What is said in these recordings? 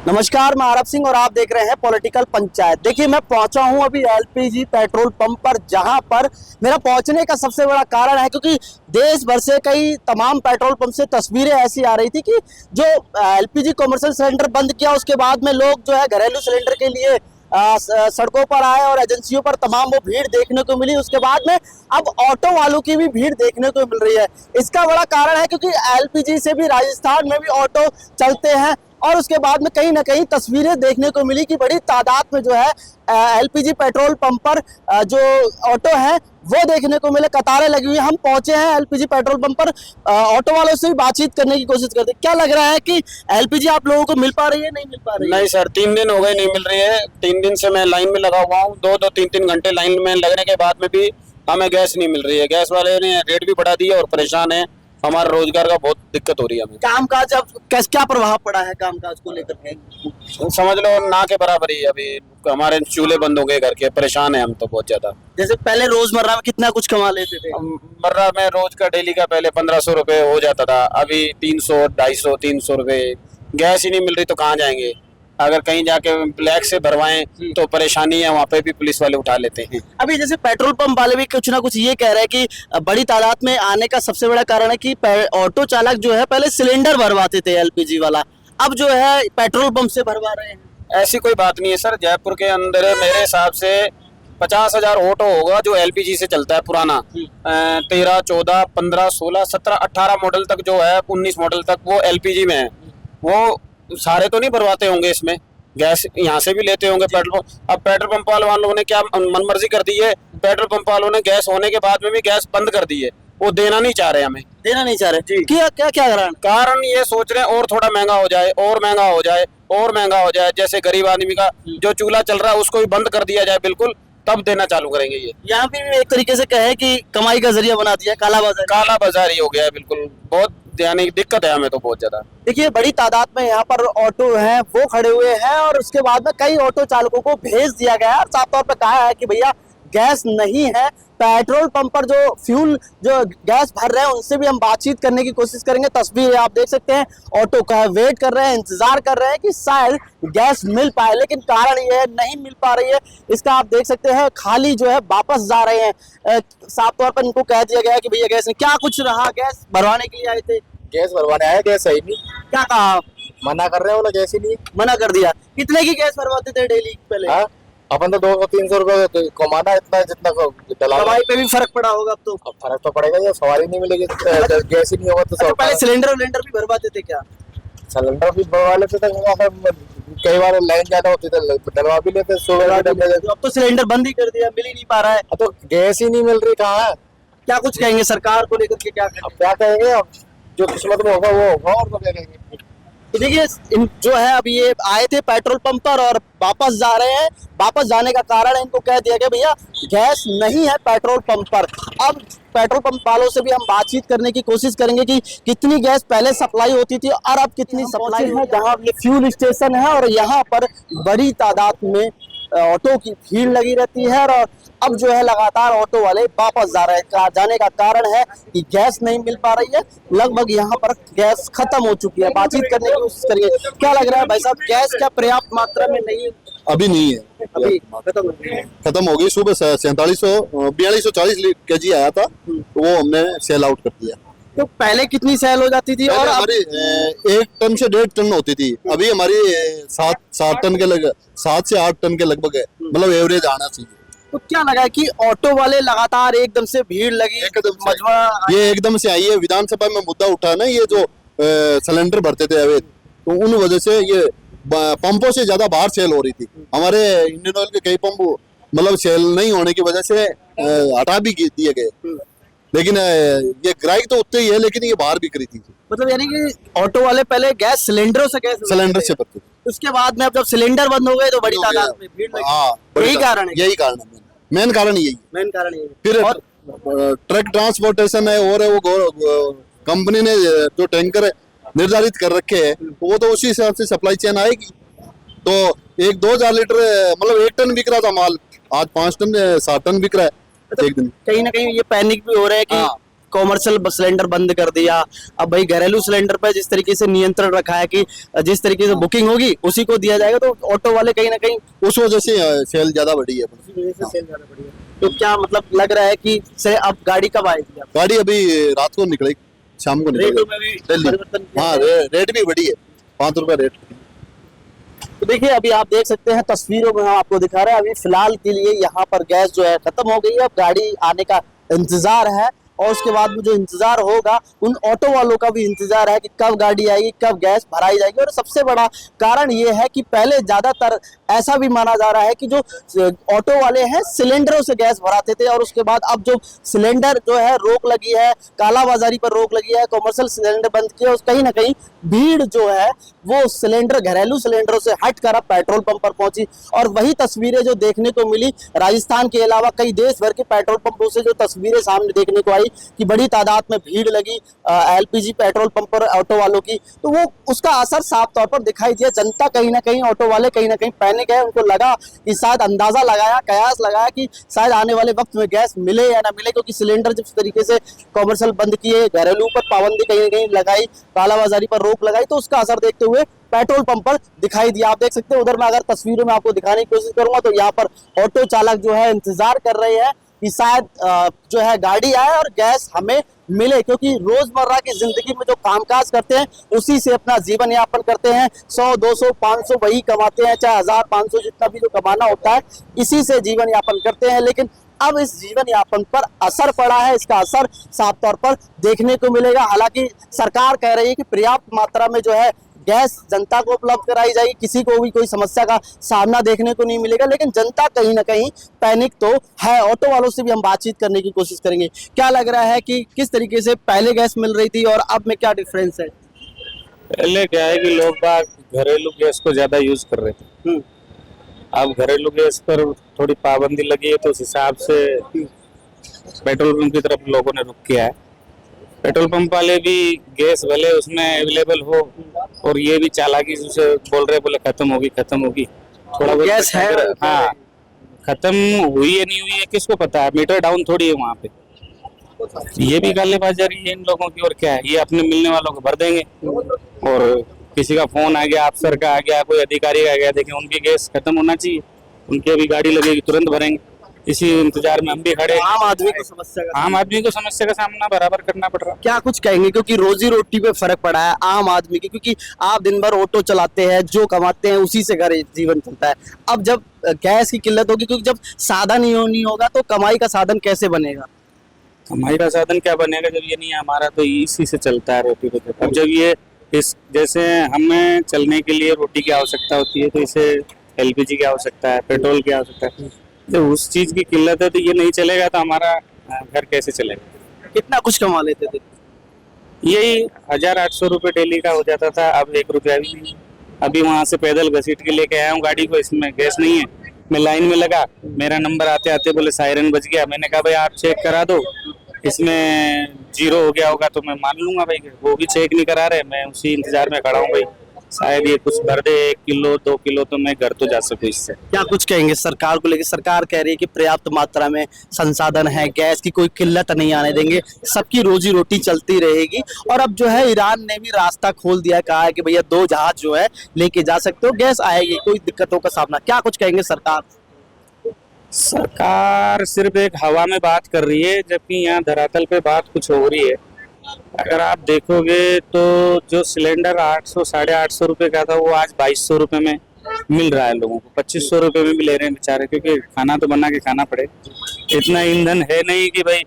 नमस्कार, मैं आरब सिंह और आप देख रहे हैं पॉलिटिकल पंचायत। देखिए, मैं पहुंचा हूं अभी एलपीजी पेट्रोल पंप पर, जहां पर मेरा पहुंचने का सबसे बड़ा कारण है क्योंकि देश भर से कई तमाम पेट्रोल पंप से तस्वीरें ऐसी आ रही थी कि जो एलपीजी कमर्शियल सिलेंडर बंद किया उसके बाद में लोग जो है घरेलू सिलेंडर के लिए सड़कों पर आए और एजेंसियों पर तमाम वो भीड़ देखने को मिली। उसके बाद में अब ऑटो वालों की भी भीड़ देखने को मिल रही है। इसका बड़ा कारण है क्योंकि एलपीजी से भी राजस्थान में भी ऑटो चलते हैं और उसके बाद में कहीं ना कहीं तस्वीरें देखने को मिली कि बड़ी तादाद में जो है एलपीजी पेट्रोल पंप पर जो ऑटो है वो देखने को मिले, कतारें लगी हुई। हम पहुंचे हैं एलपीजी पेट्रोल पंप पर, ऑटो वालों से भी बातचीत करने की कोशिश करते हैं। क्या लग रहा है कि एलपीजी आप लोगों को मिल पा रही है, नहीं मिल पा रही है? नहीं सर, 3 दिन हो गए नहीं मिल रही है। 3 दिन से मैं लाइन में लगा हुआ हूँ। 3 घंटे लाइन में लगने के बाद में भी हमें गैस नहीं मिल रही है। गैस वाले ने रेट भी बढ़ा दिया और परेशान है। हमारे रोजगार का बहुत दिक्कत हो रही है हमें। कामकाज अब क्या प्रभाव पड़ा है कामकाज को लेकर के? समझ लो ना के बराबर ही है। अभी हमारे चूल्हे बंद हो गए घर के, परेशान है हम तो बहुत ज्यादा। जैसे पहले रोजमर्रा में कितना कुछ कमा लेते थे? मर्रा में रोज का डेली का पहले 1500 रुपए हो जाता था, अभी 300, 250, 300 रुपए। गैस ही नहीं मिल रही तो कहाँ जाएंगे? अगर कहीं जाके ब्लैक से भरवाएं तो परेशानी है, वहाँ पे भी पुलिस वाले उठा लेते हैं। अभी जैसे पेट्रोल पंप वाले भी कुछ ना कुछ ये कह रहे हैं कि बड़ी तादाद में आने का सबसे बड़ा कारण है कि ऑटो चालक जो है पहले सिलेंडर भरवाते थे एलपीजी वाला, अब जो है पेट्रोल पंप से भरवा रहे हैं। ऐसी कोई बात नहीं है सर। जयपुर के अंदर मेरे हिसाब से 50,000 ऑटो होगा जो एलपीजी से चलता है पुराना। 13, 14, 15, 16, 17, 18 मॉडल तक जो है, 19 मॉडल तक वो एलपीजी में है। वो सारे तो नहीं भरवाते होंगे इसमें, गैस यहाँ से भी लेते होंगे पेट्रोल पंप। अब पेट्रोल पंप वालों ने क्या मनमर्जी कर दी है, पेट्रोल पंप वालों ने गैस होने के बाद में भी गैस बंद कर दी है। वो देना नहीं चाह रहे, हमें देना नहीं चाह रहे। क्या क्या क्या कारण ये सोच रहे हैं और थोड़ा महंगा हो जाए, और महंगा हो जाए, और महंगा हो जाए। जैसे गरीब आदमी का जो चूल्हा चल रहा है उसको भी बंद कर दिया जाए बिल्कुल, तब देना चालू करेंगे। ये यहाँ पे एक तरीके से कहे कि कमाई का जरिया बना दिया, काला बाजारी हो गया है बिल्कुल। बहुत यानी दिक्कत है हमें तो बहुत ज्यादा। देखिए, बड़ी तादाद में यहाँ पर ऑटो हैं वो खड़े हुए हैं और उसके बाद में कई ऑटो चालकों को भेज दिया गया है और साफ तौर पर कहा है कि भैया गैस नहीं है। पेट्रोल पंप पर जो फ्यूल जो गैस भर रहे हैं उनसे भी हम बातचीत करने की कोशिश करेंगे। तस्वीर आप देख सकते हैं, ऑटो का वेट कर रहे हैं, इंतजार कर रहे हैं कि शायद गैस मिल पाए, लेकिन कारण ये है नहीं मिल पा रही है। इसका आप देख सकते हैं, खाली जो है वापस जा रहे हैं। साफ तौर पर इनको कह दिया गया है कि भैया गैस नहीं। क्या कुछ रहा, गैस भरवाने के लिए आए थे? गैस भरवाने आया, गैस सही नहीं। क्या कहा? मना कर रहे हैं, बोला गैस ही नहीं। मना कर दिया। कितने की गैस भरवाते थे डेली पहले? हाँ, अपन तो 200-300 रुपए कमाना, इतना जितना दवाई पे भी फर्क पड़ा होगा। अब फर्क तो पड़ेगा, जब सवारी नहीं मिलेगी गैस ही नहीं होगा तो पहले सिलेंडर भी भरवाते थे क्या? सिलेंडर भी भरवा लेते थे, कई बार लाइन ज्यादा होती थी, डलवा भी लेते। अब तो सिलेंडर बंद ही कर दिया, मिल ही नहीं पा रहा है। तो गैस ही नहीं मिल रही, कहाँ है? क्या कुछ कहेंगे सरकार को लेकर के? क्या कहेंगे? अब जो किस्मत में होगा वो होगा, और तो क्या कहेंगे। देखिए, जो है अभी ये आए थे पेट्रोल पंप पर और वापस जा रहे हैं। वापस जाने का कारण इनको कह दिया गया भैया गैस नहीं है पेट्रोल पंप पर। अब पेट्रोल पंप वालों से भी हम बातचीत करने की कोशिश करेंगे कि कितनी गैस पहले सप्लाई होती थी और अब कितनी सप्लाई है। जहां ये फ्यूल स्टेशन है और यहाँ पर बड़ी तादाद में ऑटो की भीड़ लगी रहती है और अब जो है लगातार ऑटो वाले वापस जा रहे हैं। जाने का कारण है कि गैस नहीं मिल पा रही है। लगभग यहाँ पर गैस खत्म हो चुकी है। बातचीत करने की कोशिश करिए। क्या लग रहा है भाई साहब, गैस क्या पर्याप्त मात्रा में नहीं है? अभी नहीं है, अभी खत्म हो गई। सुबह 4240 kg आया था, तो वो हमने सेल आउट कर दिया। तो पहले कितनी सेल हो जाती थी? और हमारी 1 टन से 1.5 टन होती थी, अभी हमारी 7 टन के 7 से 8 टन के लगभग है, मतलब एवरेज आना चाहिए। तो क्या लगा है कि ऑटो वाले लगातार एकदम से भीड़ लगी, ये एकदम से आई है। विधानसभा में मुद्दा उठा ना, ये जो सिलेंडर भरते थे अवैध, तो उन वजह से ये पंपों से ज्यादा बाहर सेल हो रही थी। हमारे इंडियन ऑयल के कई पंप मतलब सेल नहीं होने की वजह से हटा भी दिए गए, लेकिन ये ग्राहक तो उतने ही है, लेकिन ये बाहर बिक रही थी। मतलब यानी कि ऑटो वाले पहले गैस सिलेंडरों से सिलेंडर से भरते थे, उसके बाद में अब जब सिलेंडर बंद हो गए तो बड़ी तादाद में भीड़ लगी। हाँ, यही कारण है। यही कारण है, मेन कारण यही। मेन कारण यही। फिर ट्रक ट्रांसपोर्टेशन है और वो कंपनी ने जो टैंकर निर्धारित कर रखे हैं, वो तो उसी हिसाब से सप्लाई चेन आएगी। तो 1-2 लीटर मतलब 1 टन बिक रहा था माल, आज 5 टन 7 टन बिक रहा है एक दिन। कहीं ना कहीं ये पैनिक भी हो रहा है कि कॉमर्शियल सिलेंडर बंद कर दिया, अब भाई घरेलू सिलेंडर पर जिस तरीके से नियंत्रण रखा है कि जिस तरीके से बुकिंग होगी उसी को दिया जाएगा, तो ऑटो वाले कहीं ना कहीं उस वजह से सेल ज्यादा बढ़ी है। तो क्या मतलब लग रहा है कि से अब गाड़ी कब आएगी? अब गाड़ी अभी रात को निकलेगी, शाम को रेटों में भी निकलेगी दिल्ली। परिवर्तन किया हाँ, रेट भी बढ़ी है, 5 रुपए रेट। तो देखिए अभी आप देख सकते हैं तस्वीरों में हम आपको दिखा रहे हैं, अभी फिलहाल के लिए यहाँ पर गैस जो है खत्म हो गई है, अब गाड़ी आने का इंतजार है और उसके बाद में जो इंतजार होगा उन ऑटो वालों का भी इंतजार है कि कब गाड़ी आएगी, कब गैस भराई जाएगी। और सबसे बड़ा कारण ये है कि पहले ज्यादातर ऐसा भी माना जा रहा है कि जो ऑटो वाले हैं सिलेंडरों से गैस भराते थे और उसके बाद अब जो सिलेंडर जो है रोक लगी है, कालाबाजारी पर रोक लगी है, कॉमर्शियल सिलेंडर बंद किया, उस कहीं ना कहीं भीड़ जो है वो सिलेंडर घरेलू सिलेंडरों से हटकर अब पेट्रोल पंप पर पहुंची। और वही तस्वीरें जो देखने को मिली राजस्थान के अलावा कई देश भर के पेट्रोल पंपों से, जो तस्वीरें सामने देखने को आई कि बड़ी तादाद में भीड़ लगी एलपीजी पेट्रोल पंप पर ऑटो वालों की, तो वो उसका असर साफ तौर पर दिखाई दिया। जनता कहीं ना कहीं, ऑटो वाले कहीं ना कहीं पैनिक है, उनको लगा कि शायद अंदाजा लगाया, कयास लगाया कि शायद आने वाले वक्त में गैस मिले या ना मिले, क्योंकि सिलेंडर जिस तरीके से कॉमर्शियल बंद किए, घरेलू पर पाबंदी कहीं ना कहीं लगाई, कालाबाजारी पर रोक लगाई, तो उसका असर देखते हुए पेट्रोल पंप पर दिखाई दिया। आप देख सकते हैं उधर मैं अगर तस्वीरों में आपको दिखाने की कोशिश करूंगा तो यहाँ पर ऑटो चालक जो है इंतजार कर रहे हैं कि शायद जो है गाड़ी आए और गैस हमें मिले, क्योंकि रोजमर्रा की जिंदगी में जो कामकाज करते हैं उसी से अपना जीवन यापन करते हैं, 100, 200, 500 वही कमाते हैं, चाहे 1000, 500 जितना भी जो कमाना होता है इसी से जीवन यापन करते हैं। लेकिन अब इस जीवन यापन पर असर पड़ा है, इसका असर साफ तौर पर देखने को मिलेगा। हालांकि सरकार कह रही है कि पर्याप्त मात्रा में जो है गैस जनता को उपलब्ध कराई जाएगी, किसी को भी कोई समस्या का सामना देखने को नहीं मिलेगा, लेकिन जनता कहीं ना कहीं पैनिक तो है। ऑटो वालों से भी हम बातचीत करने की कोशिश करेंगे। क्या लग रहा है कि किस तरीके से पहले गैस मिल रही थी और अब में क्या डिफरेंस है? पहले क्या है कि लोग बाग घरेलू गैस को ज्यादा यूज कर रहे थे, अब घरेलू गैस पर थोड़ी पाबंदी लगी है तो उस हिसाब से पेट्रोल पंप की तरफ लोगों ने रुख किया है। पेट्रोल पंप वाले भी गैस भले उसमें अवेलेबल हो और ये भी चालाकी से बोल रहे, बोले खत्म होगी खत्म होगी, थोड़ा बहुत गैस है, हाँ खत्म हुई है नहीं हुई है किसको पता है, मीटर डाउन थोड़ी है वहाँ पे। ये भी गालेबाजारी है इन लोगों की, और क्या है, ये अपने मिलने वालों को भर देंगे। और किसी का फोन आ गया, अफसर का आ गया, कोई अधिकारी आ गया, देखें उनकी गैस खत्म होना चाहिए, उनकी अभी गाड़ी लगेगी तुरंत भरेंगे, इसी इंतजार में हम भी खड़े। आम आदमी को समस्या का सामना बराबर करना पड़ रहा है। क्या कुछ कहेंगे, क्योंकि रोजी रोटी पे फर्क पड़ा है आम आदमी की, क्योंकि आप दिन भर ऑटो चलाते हैं, जो कमाते हैं उसी से घर जीवन चलता है। अब जब गैस की किल्लत होगी, क्योंकि जब साधन ही नहीं होगा तो कमाई का साधन कैसे बनेगा? कमाई का साधन क्या बनेगा जब ये नहीं है हमारा, तो इसी से चलता है रोटी को। अब जब ये इस जैसे हमें चलने के लिए रोटी की आवश्यकता होती है तो इसे एलपीजी की आवश्यकता है, पेट्रोल की आवश्यकता है। जब उस चीज की किल्लत है तो ये नहीं चलेगा तो हमारा घर कैसे चलेगा? कितना कुछ कमा लेते थे? यही 1800 रुपये डेली का हो जाता था, अब 1 रुपया भी नहीं। अभी वहां से पैदल घसीट के लेके आया हूँ गाड़ी को, इसमें गैस नहीं है। मैं लाइन में लगा, मेरा नंबर आते आते बोले सायरन बज गया। मैंने कहा भाई आप चेक करा दो, इसमें 0 हो गया होगा तो मैं मान लूंगा भाई। वो भी चेक नहीं करा रहे, मैं उसी इंतजार में खड़ा हूँ भाई, शायद ये कुछ भर दे 1 किलो 2 किलो तो मैं घर तो जा सकूँ इससे। क्या कुछ कहेंगे सरकार को लेकर? सरकार कह रही है कि पर्याप्त मात्रा में संसाधन है, गैस की कोई किल्लत नहीं आने देंगे, सबकी रोजी रोटी चलती रहेगी। और अब जो है ईरान ने भी रास्ता खोल दिया, कहा है कि भैया 2 जहाज जो है लेके जा सकते हो, गैस आएगी, कोई दिक्कतों का सामना। क्या कुछ कहेंगे सरकार? सरकार सिर्फ एक हवा में बात कर रही है, जबकि यहाँ धरातल पे बात कुछ हो रही है। अगर आप देखोगे तो जो सिलेंडर 800 850 रुपए का था वो आज 2200 रुपए में मिल रहा है लोगों को, 2500 रुपए में भी ले रहे हैं बेचारे, क्योंकि खाना तो बना के खाना पड़े। इतना ईंधन है नहीं कि भाई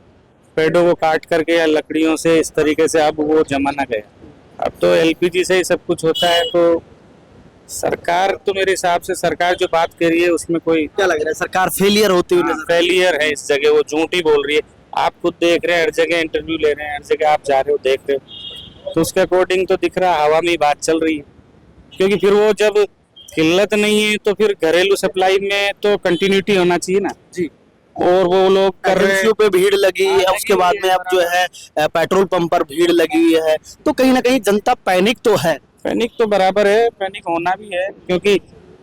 पेड़ों को काट करके या लकड़ियों से इस तरीके से अब वो जमाना गया। अब तो एलपीजी से ही सब कुछ होता है। तो सरकार तो मेरे हिसाब से सरकार जो बात कर रही है उसमें कोई, क्या लग रहा है सरकार फेलियर होती हुई नजर? फेलियर है इस जगह, वो झूठ ही बोल रही है। आप खुद देख रहे हैं, हर जगह इंटरव्यू ले रहे हैं, हर जगह आप जा रहे हो देख रहे हो, तो उसके अकॉर्डिंग तो दिख रहा है हवा में ही बात चल रही है। क्योंकि फिर वो जब किल्लत नहीं है तो फिर घरेलू सप्लाई में तो कंटिन्यूटी होना चाहिए ना जी। और वो लोग कर रहे हैं, पे भीड़ लगी है, उसके बाद में अब जो है पेट्रोल पंप पर भीड़ लगी हुई है, तो कहीं ना कहीं जनता पैनिक तो है। पैनिक तो बराबर है, पैनिक होना भी है, क्योंकि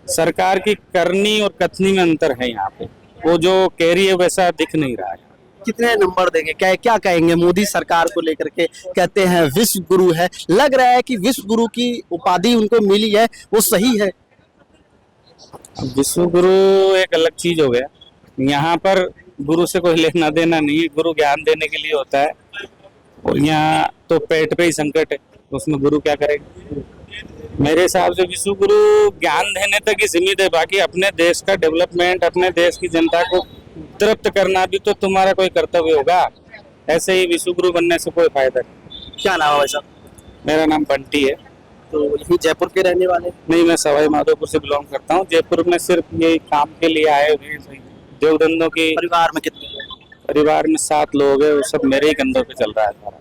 सरकार की करनी और कथनी में अंतर है। यहाँ पे वो जो कह रही है वैसा दिख नहीं रहा है। कितने नंबर देंगे, क्या क्या कहेंगे मोदी सरकार को लेकर के? कहते हैं विश्व गुरु है, लग रहा है कि विश्व गुरु की उपाधि उनको मिली है, वो सही है? विश्व गुरु एक अलग चीज हो गया। यहाँ पर गुरु से कोई लेना देना नहीं है, गुरु ज्ञान देने के लिए होता है। और यहाँ तो पेट पे ही संकट है, तो उसमें गुरु क्या करेगा? मेरे हिसाब से विश्व गुरु ज्ञान देने तक ही सीमित है। बाकी अपने देश का डेवलपमेंट, अपने देश की जनता को तृप्त करना भी तो तुम्हारा कोई कर्तव्य होगा। ऐसे ही विश्व गुरु बनने से कोई फायदा नहीं। क्या नाम है भाई साहब? मेरा नाम बंटी है। तो यही जयपुर के रहने वाले? नहीं, मैं सवाई माधोपुर से बिलोंग करता हूँ। जयपुर में सिर्फ यही काम के लिए आए हुए हैं। देवधंधों की परिवार में कितने लोग? परिवार में 7 लोग हैं, वो सब मेरे ही कंधों पे चल रहा है सारा।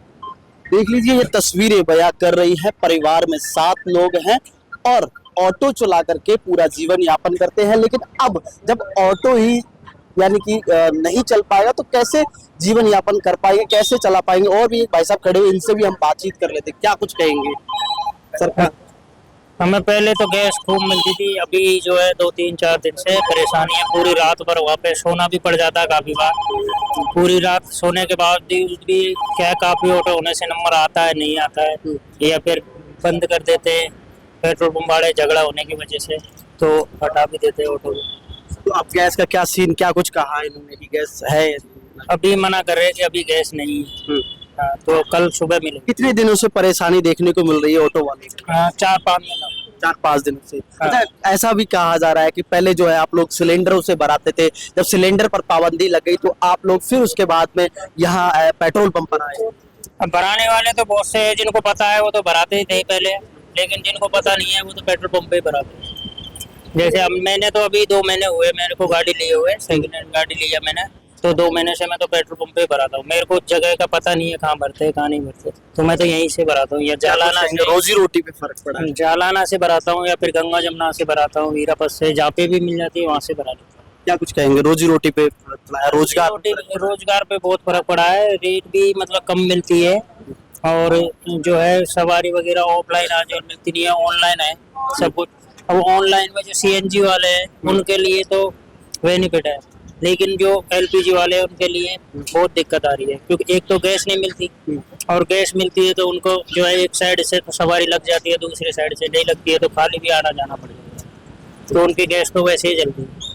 देख लीजिए, ये तस्वीरें बयां कर रही है। परिवार में 7 लोग हैं और ऑटो चला करके पूरा जीवन यापन करते हैं। लेकिन अब जब ऑटो ही यानी कि नहीं चल पाएगा तो कैसे जीवन यापन कर पाएंगे, कैसे चला पाएंगे? और भी एक भाई साहब खड़े हुए, इनसे भी हम बातचीत कर लेते। क्या कुछ कहेंगे सरकार? हमें पहले तो गैस खूब मिलती थी, अभी जो है 2-3-4 दिन से परेशानी है। पूरी रात भर वहाँ पे सोना भी पड़ जाता है काफी बार। पूरी रात सोने के बाद भी क्या काफी ऑटो होने से नंबर आता है नहीं आता है, या फिर बंद कर देते हैं पेट्रोल पंप वाले झगड़ा होने की वजह से, तो हटा भी देते हैं ऑटो। तो अब गैस का क्या सीन, क्या कुछ कहा है इन्होंने कि गैस है? अभी मना कर रहे हैं कि अभी गैस नहीं है। हाँ, तो कल सुबह मिले। कितने दिनों से परेशानी देखने को मिल रही है ऑटो वाले? 4-5 दिन। 4-5 दिनों से। हाँ। अच्छा, ऐसा भी कहा जा रहा है कि पहले जो है आप लोग सिलेंडरों से भराते थे, जब सिलेंडर पर पाबंदी लग गई तो आप लोग फिर उसके बाद में यहाँ पेट्रोल पंप पर आए। अब भराने वाले तो बहुत से हैं, जिनको पता है वो तो भराते ही थे पहले, लेकिन जिनको पता नहीं है वो तो पेट्रोल पंप पे ही भराते हैं। जैसे अब मैंने तो अभी 2 महीने हुए मेरे को गाड़ी लिए हुए, सेकंड हैंड गाड़ी लिया मैंने, तो 2 महीने से मैं तो पेट्रोल पंप पे भराता हूँ। मेरे को जगह का पता नहीं है कहाँ भरते हैं कहाँ नहीं भरते, तो मैं तो यहीं से भराता हूँ। या जालाना से, रोजी रोटी पे फर्क पड़ा है। जालाना से भराता हूँ या फिर गंगा जमुना से भराता हूँ, हीरापत से, जहाँ पे भी मिल जाती है वहाँ से भरा लेता हूँ। क्या कुछ कहेंगे रोजी रोटी पे फर्क पड़ा है? रोजगार पे बहुत फर्क पड़ा है। रेट भी मतलब कम मिलती है, और जो है सवारी वगैरह ऑफलाइन आज मिलती नहीं है, ऑनलाइन है सब कुछ। अब ऑनलाइन में जो सीएनजी वाले हैं उनके लिए तो बेनिफिट है, लेकिन जो एलपीजी वाले हैं उनके लिए बहुत दिक्कत आ रही है, क्योंकि एक तो गैस नहीं मिलती, और गैस मिलती है तो उनको जो है एक साइड से तो सवारी लग जाती है, दूसरी साइड से नहीं लगती है, तो खाली भी आना जाना पड़ेगा, तो उनकी गैस तो वैसे ही जलती है।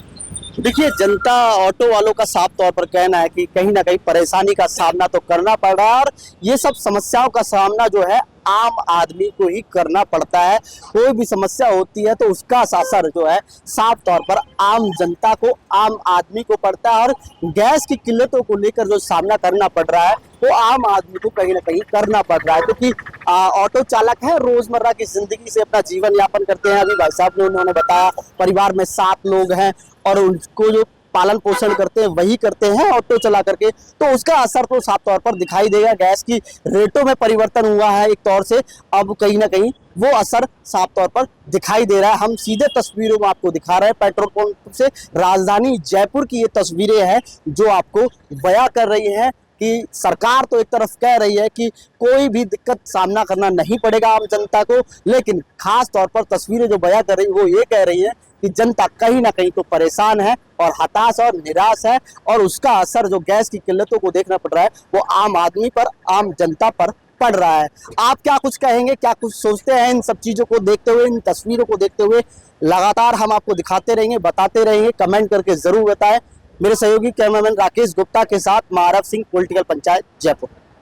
देखिए, जनता ऑटो वालों का साफ तौर पर कहना है कि कहीं ना कहीं परेशानी का सामना तो करना पड़ रहा है, और ये सब समस्याओं का सामना जो है आम आदमी को ही करना पड़ता है। कोई भी समस्या होती है तो उसका असर जो है साफ तौर पर आम जनता को, आम आदमी को पड़ता है। और गैस की किल्लतों को लेकर जो सामना करना पड़ रहा है वो आम आदमी को कहीं ना कहीं करना पड़ रहा है, क्योंकि ऑटो चालक है, रोजमर्रा की जिंदगी से अपना जीवन यापन करते हैं। अभी भाई साहब ने उन्होंने बताया परिवार में 7 लोग हैं और उनको जो पालन पोषण करते हैं वही करते हैं ऑटो चला करके, तो उसका असर तो साफ तौर पर दिखाई देगा। गैस की रेटों में परिवर्तन हुआ है एक तौर से, अब कहीं ना कहीं वो असर साफ तौर पर दिखाई दे रहा है। हम सीधे तस्वीरों में आपको दिखा रहे हैं पेट्रोल पंप से। राजधानी जयपुर की ये तस्वीरें हैं जो आपको बयां कर रही हैं कि सरकार तो एक तरफ कह रही है कि कोई भी दिक्कत सामना करना नहीं पड़ेगा आम जनता को, लेकिन खास तौर पर तस्वीरें जो बयां कर रही वो ये कह रही हैं कि जनता कहीं ना कहीं तो परेशान है और हताश और निराश है, और उसका असर जो गैस की किल्लतों को देखना पड़ रहा है वो आम आदमी पर, आम जनता पर पड़ रहा है। आप क्या कुछ कहेंगे, क्या कुछ सोचते हैं इन सब चीज़ों को देखते हुए, इन तस्वीरों को देखते हुए? लगातार हम आपको दिखाते रहेंगे, बताते रहेंगे, कमेंट करके ज़रूर बताएं। मेरे सहयोगी कैमरामैन राकेश गुप्ता के साथ महारव सिंह, पॉलिटिकल पंचायत, जयपुर।